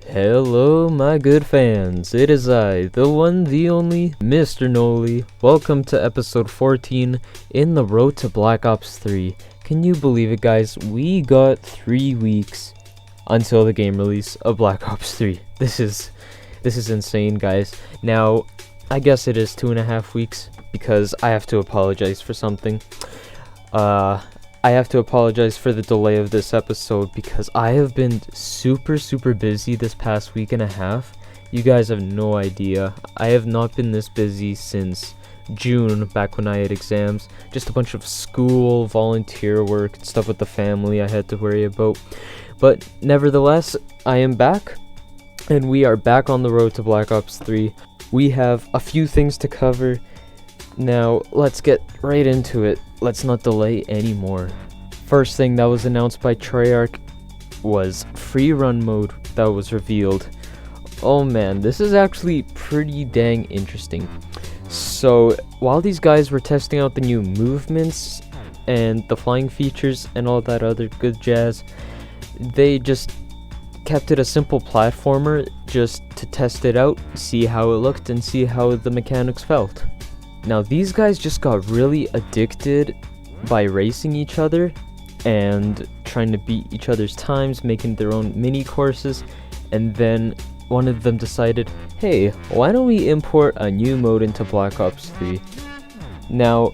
Hello, my good fans. It is I, the one, the only, Mr. Noli. Welcome to episode 14 in the road to Black Ops 3. Can you believe it, guys? We got 3 weeks until the game release of Black Ops 3. This is insane, guys. Now, I guess it is 2.5 weeks because I have to apologize for something. I have to apologize for the delay of this episode because I have been super busy this past week and a half. You guys have no idea. I have not been this busy since June, back when I had exams. Just a bunch of school, volunteer work, stuff with the family I had to worry about. But nevertheless, I am back, and we are back on the road to Black Ops 3. We have a few things to cover. Now, let's get right into it. Let's not delay anymore. First thing that was announced by Treyarch was free run mode that was revealed. Oh man, this is actually pretty dang interesting. So, while these guys were testing out the new movements and the flying features and all that other good jazz, they just kept it a simple platformer just to test it out, see how it looked, and see how the mechanics felt. Now, these guys just got really addicted by racing each other and trying to beat each other's times, making their own mini courses, and then one of them decided, hey, why don't we import a new mode into Black Ops 3? Now,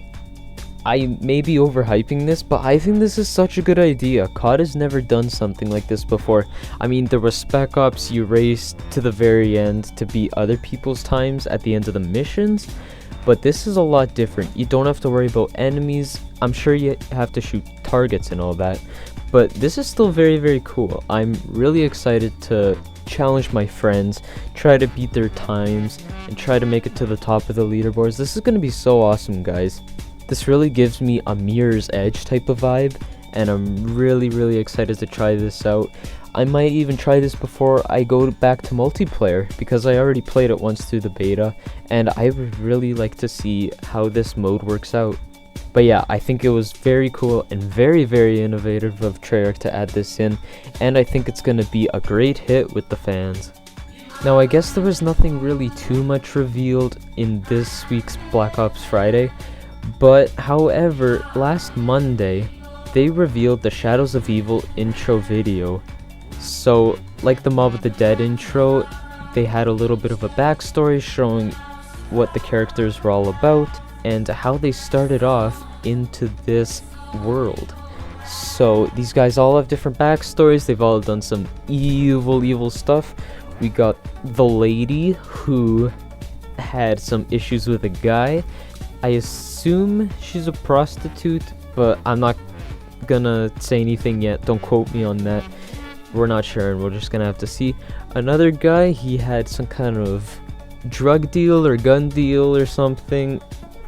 I may be overhyping this, but I think this is such a good idea. COD has never done something like this before. I mean, there was Spec Ops, you raced to the very end to beat other people's times at the end of the missions, but this is a lot different. You don't have to worry about enemies. I'm sure you have to shoot targets and all that, but this is still very cool. I'm really excited to challenge my friends, try to beat their times, and try to make it to the top of the leaderboards. This is going to be so awesome, guys. This really gives me a Mirror's Edge type of vibe, and I'm really excited to try this out. I might even try this before I go back to multiplayer, because I already played it once through the beta, and I would really like to see how this mode works out. But yeah, I think it was very cool and very innovative of Treyarch to add this in, and I think it's going to be a great hit with the fans. Now, I guess there was nothing really too much revealed in this week's Black Ops Friday, but however, last Monday, they revealed the Shadows of Evil intro video. So, like the Mob of the Dead intro, they had a little bit of a backstory showing what the characters were all about and how they started off into this world. So, these guys all have different backstories, they've all done some evil stuff. We got the lady who had some issues with a guy. I assume she's a prostitute, but I'm not gonna say anything yet. Don't quote me on that. We're not sure, and we're just gonna have to see. Another guy, he had some kind of drug deal or gun deal or something,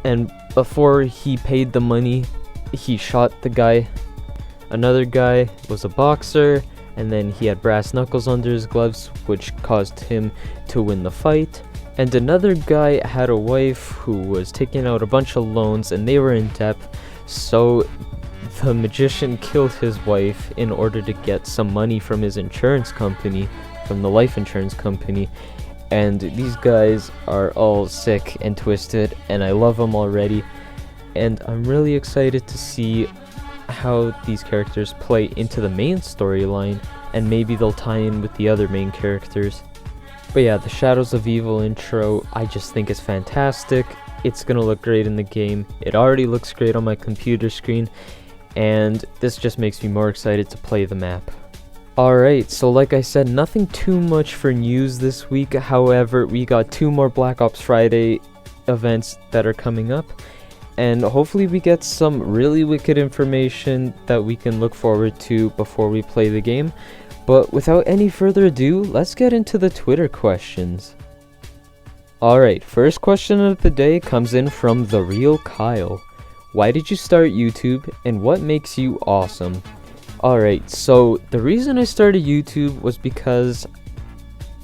and before he paid the money, he shot the guy. Another guy was a boxer, and then he had brass knuckles under his gloves, which caused him to win the fight. And another guy had a wife who was taking out a bunch of loans, and they were in debt, so the magician killed his wife in order to get some money from his insurance company, from the life insurance company. And these guys are all sick and twisted, and I love them already. And I'm really excited to see how these characters play into the main storyline, and maybe they'll tie in with the other main characters. But yeah, the Shadows of Evil intro, I just think is fantastic. It's gonna look great in the game. It already looks great on my computer screen, and this just makes me more excited to play the map. Alright, so like I said, nothing too much for news this week. However, we got 2 more Black Ops Friday events that are coming up, and hopefully we get some really wicked information that we can look forward to before we play the game. But without any further ado, let's get into the Twitter questions. Alright, first question of the day comes in from The Real Kyle. Why did you start YouTube, and what makes you awesome? Alright, so the reason I started YouTube was because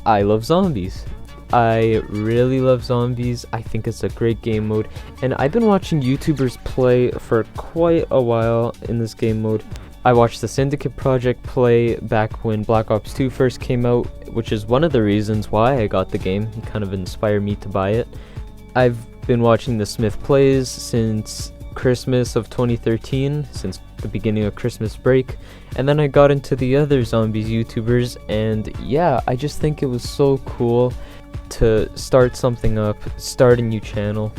I love zombies. I really love zombies. I think it's a great game mode, and I've been watching YouTubers play for quite a while in this game mode. I watched the Syndicate Project play back when Black Ops 2 first came out, which is one of the reasons why I got the game. He kind of inspired me to buy it. I've been watching the Smith Plays since Christmas of 2013, since the beginning of Christmas break, and then I got into the other zombies YouTubers, and yeah, I just think it was so cool to start something up, start a new channel.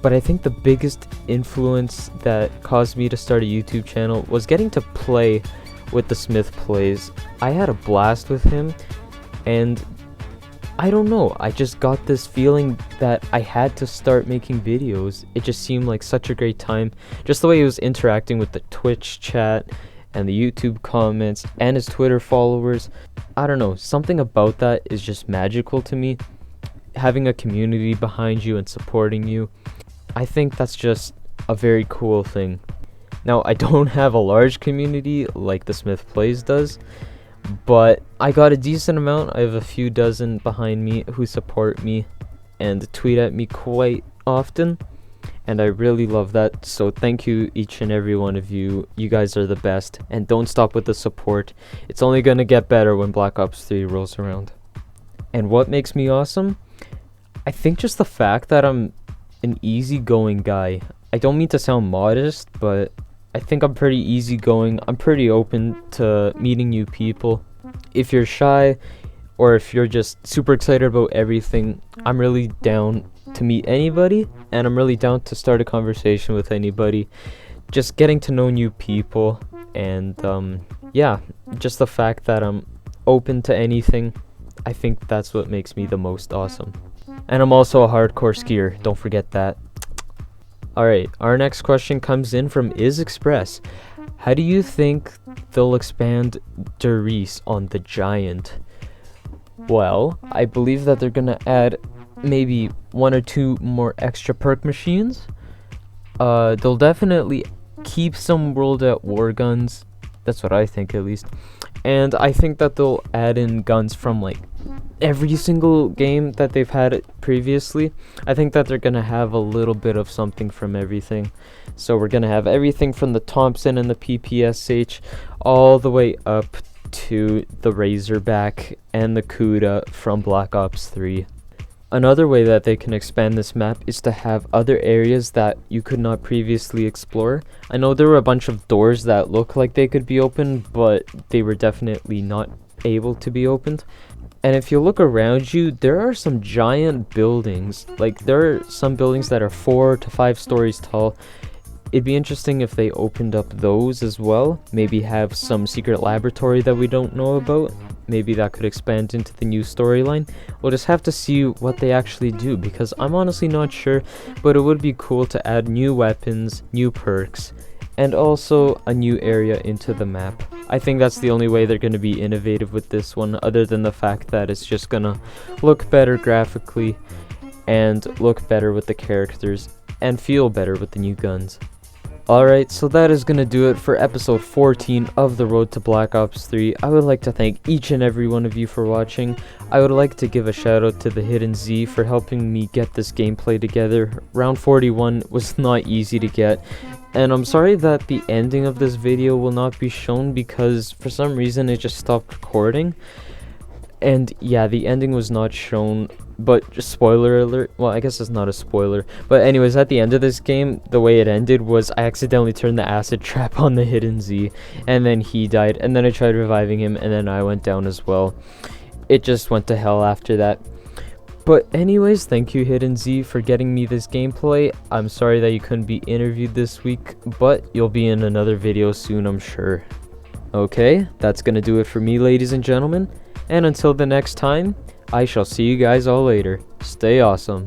But I think the biggest influence that caused me to start a YouTube channel was getting to play with the Smith Plays. I had a blast with him, and I don't know, I just got this feeling that I had to start making videos. It just seemed like such a great time. Just the way he was interacting with the Twitch chat and the YouTube comments and his Twitter followers. I don't know, something about that is just magical to me. Having a community behind you and supporting you, I think that's just a very cool thing. Now, I don't have a large community like the Smith Plays does, but I got a decent amount. I have a few dozen behind me who support me and tweet at me quite often, and I really love that. So thank you, each and every one of you. You guys are the best, and don't stop with the support. It's only gonna get better when Black Ops 3 rolls around. And what makes me awesome? I think just the fact that I'm an easygoing guy. I don't mean to sound modest, but I think I'm pretty easygoing. I'm pretty open to meeting new people. If you're shy or if you're just super excited about everything, I'm really down to meet anybody, and I'm really down to start a conversation with anybody. Just getting to know new people, and yeah, just the fact that I'm open to anything, I think that's what makes me the most awesome. And I'm also a hardcore skier, don't forget that. Alright, our next question comes in from Is Express. How do you think they'll expand Doris on the Giant? Well, I believe that they're gonna add maybe 1 or 2 more extra perk machines. They'll definitely keep some World at War guns. That's what I think, at least. And I think that they'll add in guns from like every single game that they've had previously. I think that they're gonna have a little bit of something from everything. So we're gonna have everything from the Thompson and the PPSH all the way up to the Razorback and the Kuda from Black Ops 3. Another way that they can expand this map is to have other areas that you could not previously explore. I know there were a bunch of doors that look like they could be opened, but they were definitely not able to be opened. And if you look around you, there are some giant buildings. Like, there are some buildings that are 4 to 5 stories tall. It'd be interesting if they opened up those as well. Maybe have some secret laboratory that we don't know about. Maybe that could expand into the new storyline. We'll just have to see what they actually do, because I'm honestly not sure, but it would be cool to add new weapons, new perks, and also a new area into the map. I think that's the only way they're going to be innovative with this one, other than the fact that it's just going to look better graphically and look better with the characters and feel better with the new guns. Alright, so that is going to do it for episode 14 of the Road to Black Ops 3. I would like to thank each and every one of you for watching. I would like to give a shout out to the Hidden Z for helping me get this gameplay together. Round 41 was not easy to get, and I'm sorry that the ending of this video will not be shown because for some reason it just stopped recording. And yeah, the ending was not shown, but just spoiler alert. Well, I guess it's not a spoiler, but anyways, at the end of this game, the way it ended was I accidentally turned the acid trap on the Hidden Z, and then he died, and then I tried reviving him, and then I went down as well. It just went to hell after that. But anyways, thank you Hidden Z for getting me this gameplay. I'm sorry that you couldn't be interviewed this week, but you'll be in another video soon, I'm sure. Okay, that's gonna do it for me, ladies and gentlemen. And until the next time, I shall see you guys all later. Stay awesome.